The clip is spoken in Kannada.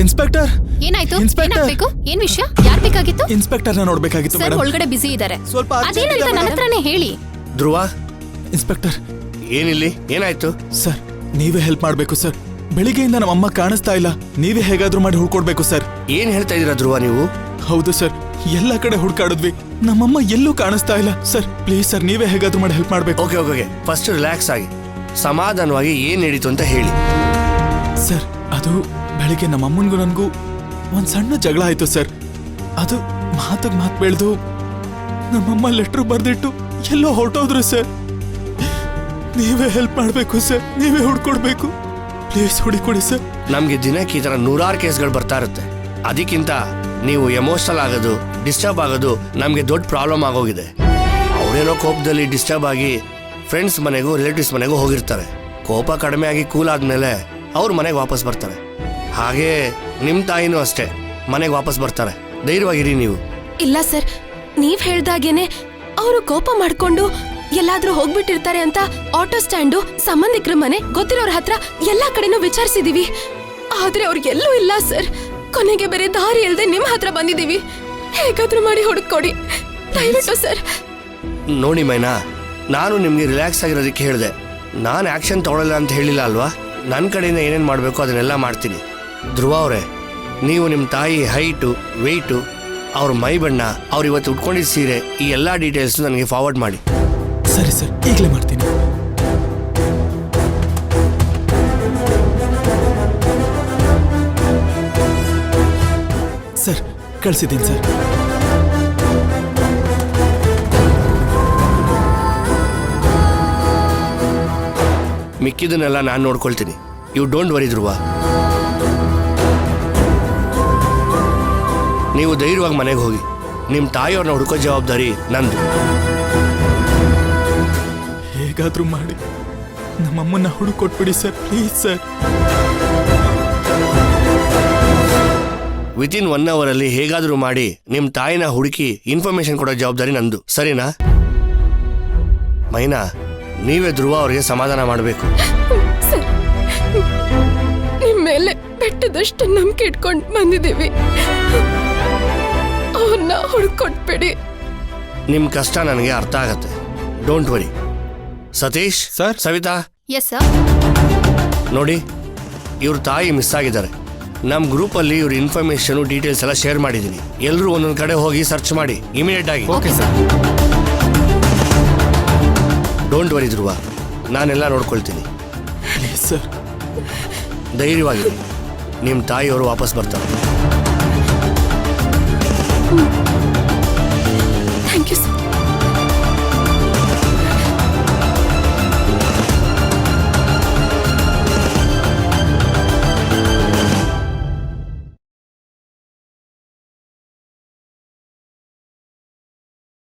ಇನ್ಸ್ಪೆಕ್ಟರ್ ಏನಾಯ್ತು? ಇನ್ಸ್ಪೆಕ್ಟರ್ ಏನಾಗಬೇಕು? ಏನ್ ವಿಷಯ? ಯಾರ್ ಬೇಕಾಗಿತ್ತು? ಇನ್ಸ್ಪೆಕ್ಟರ್ನ ನೋಡ್ಬೇಕಾಗಿತ್ತು ಸರ್ ಮೇಡಮ್. ಒಳಗಡೆ ಬಿಸಿ ಇದ್ದಾರೆ. ಸ್ವಲ್ಪ urgent ಅದೇನಂತ ಇದೆ ನನ್ನ ಮೇಡಮ್. ಹತ್ರನೇ ಹೇಳಿ. ಧ್ರುವ, ಇನ್ಸ್ಪೆಕ್ಟರ್ ಏನಿಲ್ಲಿ ಏನಾಯ್ತು? ಸರ್ ನೀವೇ ಹೆಲ್ಪ್ ಮಾಡ್ಬೇಕು ಸರ್. ಬೆಳಿಗ್ಗೆಯಿಂದ ನಮ್ಮಮ್ಮ ಕಾಣಿಸ್ತಾ ಇಲ್ಲ. ನೀವೇ ಹೇಗಾದ್ರೂ ಮಾಡಿ ಹುಡ್ಕೊಡ್ಬೇಕು ಸರ್. ಏನ್ ಹೇಳ್ತಾ ಇದೀರಾ ಧ್ರುವ ನೀವು? ಹೌದು ಸರ್, ಎಲ್ಲ ಕಡೆ ಹುಡ್ಕಾಡಿದ್ವಿ, ನಮ್ಮಮ್ಮ ಎಲ್ಲೂ ಕಾಣಿಸ್ತಾ ಇಲ್ಲ ಸರ್. ಪ್ಲೀಸ್ ಸರ್, ನೀವೇ ಹೇಗಾದ್ರೂ ಮಾಡಿ ಹೆಲ್ಪ್ ಮಾಡ್ಬೇಕು. ಓಕೆ ಓಕೆ ಫಸ್ಟ್ ರಿಲ್ಯಾಕ್ಸ್ ಆಗಿ ಸಮಾಧಾನವಾಗಿ ಏನ್ ನಡೀತು ಅಂತ ಹೇಳಿ. ಸರ್ ಅದು ಬೆಳಿಗ್ಗೆ ನಮ್ಮಮ್ಮನ್ಗೂ ನನಗೂ ಒಂದ್ ಸಣ್ಣ ಜಗಳ ಆಯ್ತು ಸರ್. ಅದು ಮಾತಾಗ್ ಮಾತು ಬೆಳೆದು ನಮ್ಮಮ್ಮ ಲೆಟ್ರು ಬರ್ದಿಟ್ಟು ಎಲ್ಲೋ ಹೊರಟೋದ್ರು ಸರ್. ನೀವೇ ಹೆಲ್ಪ್ ಮಾಡ್ಬೇಕು ಸರ್, ನೀವೇ ಹುಡ್ಕೊಡ್ಬೇಕು. Please ಹುಡುಕೊಡಿ sir. ನಮ್ಗೆ ದಿನಕ್ಕೆ ಈ ತರ 100 ಕೇಸ್ಗಳು ಬರ್ತಾ ಇರುತ್ತೆ. ಅದಕ್ಕಿಂತ ನೀವು ಎಮೋಷನಲ್ ಆಗೋದು, ಡಿಸ್ಟರ್ಬ್ ಆಗೋದು ನಮ್ಗೆ ದೊಡ್ಡ ಪ್ರಾಬ್ಲಮ್ ಆಗೋಗಿದೆ. ಅವರೇನೋ ಕೋಪದಲ್ಲಿ ಡಿಸ್ಟರ್ಬ್ ಆಗಿ ಫ್ರೆಂಡ್ಸ್ ಮನೆಗೂ ರಿಲೇಟಿವ್ಸ್ ಮನೆಗೂ ಹೋಗಿರ್ತಾರೆ. ಕೋಪ ಕಡಿಮೆ ಆಗಿ ಕೂಲ್ ಆದ್ಮೇಲೆ ಅವ್ರ ಮನೆಗೆ ವಾಪಸ್ ಬರ್ತಾರೆ. ಹಾಗೆ ನಿಮ್ ತಾಯಿನೂ ಅಷ್ಟೇ ಮನೆಗೆ ವಾಪಸ್ ಬರ್ತಾರೆ. ಧೈರ್ಯವಾಗಿರಿ ನೀವು. ಇಲ್ಲ ಸರ್, ನೀವ್ ಹೇಳ್ದಾಗೇನೆ ಅವರು ಕೋಪ ಮಾಡ್ಕೊಂಡು ಎಲ್ಲಾದ್ರೂ ಹೋಗ್ಬಿಟ್ಟಿರ್ತಾರೆ ಅಂತ ಆಟೋ ಸ್ಟ್ಯಾಂಡು, ಸಂಬಂಧಿಕರ ಮನೆ, ಗೊತ್ತಿರೋರ ಹತ್ರ ಎಲ್ಲಾ ಕಡೆನೂ ವಿಚಾರಿಸಿದೀವಿ. ಆದ್ರೆ ಅವ್ರಿಗೆಲ್ಲೂ ಇಲ್ಲ ಸರ್. ಕೊನೆಗೆ ಬೇರೆ ದಾರಿ ಇಲ್ದೆ ನಿಮ್ ಹತ್ರ ಬಂದಿದೀವಿ. ಹೇಗಾದ್ರೂ ಮಾಡಿ ಹುಡುಕೊಡಿ ದಯವಿಟ್ಟು ಸರ್. ನೋಡಿ ಮೈನಾ, ನಾನು ನಿಮ್ಗೆ ರಿಲ್ಯಾಕ್ಸ್ ಆಗಿರೋದಕ್ಕೆ ಹೇಳಿದೆ. ನಾನು ಆಕ್ಷನ್ ತಗೊಳ್ಳಲ್ಲ ಅಂತ ಹೇಳಿಲ್ಲ ಅಲ್ವಾ? ನನ್ನ ಕಡೆಯಿಂದ ಏನೇನು ಮಾಡಬೇಕು ಅದನ್ನೆಲ್ಲ ಮಾಡ್ತೀನಿ. ಧ್ರುವ ಅವರೇ, ನೀವು ನಿಮ್ಮ ತಾಯಿ ಹೈಟು, ವೆಯ್ಟು, ಅವ್ರ ಮೈ ಬಣ್ಣ, ಅವ್ರು ಇವತ್ತು ಉಟ್ಕೊಂಡಿದ್ದ ಸೀರೆ, ಈ ಎಲ್ಲ ಡೀಟೇಲ್ಸ್ ನನಗೆ ಫಾರ್ವರ್ಡ್ ಮಾಡಿ. ಸರಿ ಸರ್, ಈಗಲೇ ಮಾಡ್ತೀನಿ. Sir ಕಳಿಸಿದ್ದೀನಿ sir. ಮಿಕ್ಕಿದನ್ನೆಲ್ಲ ನಾನು ನೋಡ್ಕೊಳ್ತೀನಿ. ಯು ಡೋಂಟ್ ವರಿ ಧ್ರುವ. ನೀವು ಧೈರ್ಯವಾಗಿ ಮನೆಗೆ ಹೋಗಿ. ನಿಮ್ಮ ತಾಯಿಯವ್ರನ್ನ ಹುಡುಕೋ ಜವಾಬ್ದಾರಿ ನಂದು. ಹೇಗಾದ್ರೂ ಮಾಡಿ ನಮ್ಮಮ್ಮನ್ನ ಹುಡುಕೊಟ್ಬಿಡಿ sir, please sir. Within 1 hour ಅಲ್ಲಿ ಹೇಗಾದ್ರೂ ಮಾಡಿ ನಿಮ್ಮ ತಾಯಿನ ಹುಡುಕಿ ಇನ್ಫಾರ್ಮೇಶನ್ ಕೊಡೋ ಜವಾಬ್ದಾರಿ ನಂದು. ಸರಿನಾ ಮೈನಾ? ನೀವೇ ಧ್ರುವ ಅವ್ರಿಗೆ ಸಮಾಧಾನ ಮಾಡಬೇಕು. ಸರ್, ನಿಮ್ ಮೇಲೆ ಬೆಟ್ಟದಷ್ಟು ನಂಬಿಕೆ ಇಟ್ಕೊಂಡು ಬಂದಿದ್ದೀವಿ. ಅವ್ರನ್ನ ಹುಡುಕೊಟ್ಬಿಡಿ. ನಿಮ್ಮ ಕಷ್ಟ ನನಗೆ ಅರ್ಥ ಆಗತ್ತೆ. Don't worry. Satish sir. Savita, yes sir. ನೋಡಿ, ಇವ್ರ ತಾಯಿ ಮಿಸ್ ಆಗಿದ್ದಾರೆ. ನಮ್ಮ ಗ್ರೂಪಲ್ಲಿ ಇವ್ರ ಇನ್ಫಾರ್ಮೇಶನ್ ಡೀಟೇಲ್ಸ್ ಎಲ್ಲ ಶೇರ್ ಮಾಡಿದ್ದೀನಿ. ಎಲ್ಲರೂ ಒಂದೊಂದು ಕಡೆ ಹೋಗಿ ಸರ್ಚ್ ಮಾಡಿ ಇಮಿಡಿಯೇಟ್ ಆಗಿ. Okay sir. ಡೋಂಟ್ ವರಿ ಧ್ರುವ, ನಾನೆಲ್ಲ ನೋಡ್ಕೊಳ್ತೀನಿ. Please sir. ಧೈರ್ಯವಾಗಿ ನಿಮ್ಮ ತಾಯಿಯವರು ವಾಪಸ್ ಬರ್ತಾರೆ.